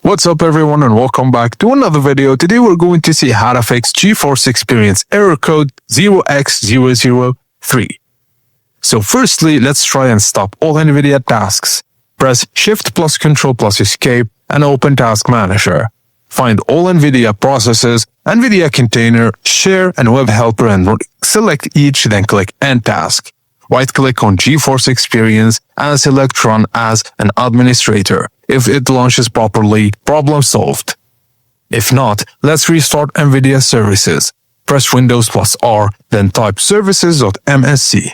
What's up everyone and welcome back to another video. Today we're going to see how to fix GeForce Experience error code 0x0003. So firstly, let's try and stop all NVIDIA tasks. Press Shift plus Control plus Escape and open Task Manager. Find all NVIDIA processes, NVIDIA Container, Share and Web Helper and select each, then click End Task. Right-click on GeForce Experience and select Run as an administrator. If it launches properly, problem solved. If not, let's restart NVIDIA services. Press Windows plus R, then type services.msc.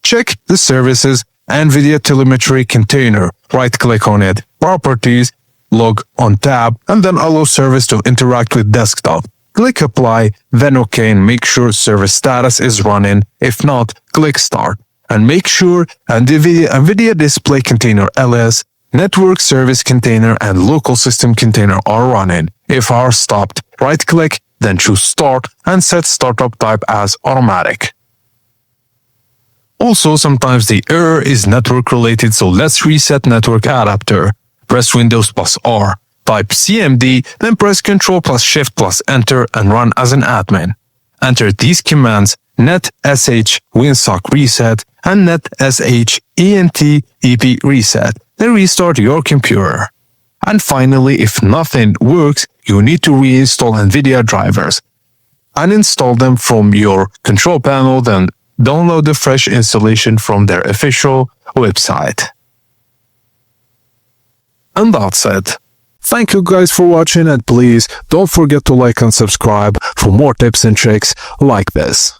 Check the Services NVIDIA Telemetry Container. Right-click on it, Properties, Log on tab, and then allow service to interact with desktop. Click Apply, then OK and make sure service status is running. If not, click Start. And make sure NVIDIA Display Container LS, Network Service Container and Local System Container are running. If are stopped, right-click, then choose Start and set Startup Type as Automatic. Also, sometimes the error is network related, so let's reset Network Adapter. Press Windows plus R, type CMD, then press Ctrl plus Shift plus Enter and run as an admin. Enter these commands net sh winsock reset and net sh ent ep reset. Then restart your computer. And finally, if nothing works, you need to reinstall NVIDIA drivers. Uninstall them from your control panel, then download the fresh installation from their official website. And that's it. Thank you guys for watching and please don't forget to like and subscribe for more tips and tricks like this.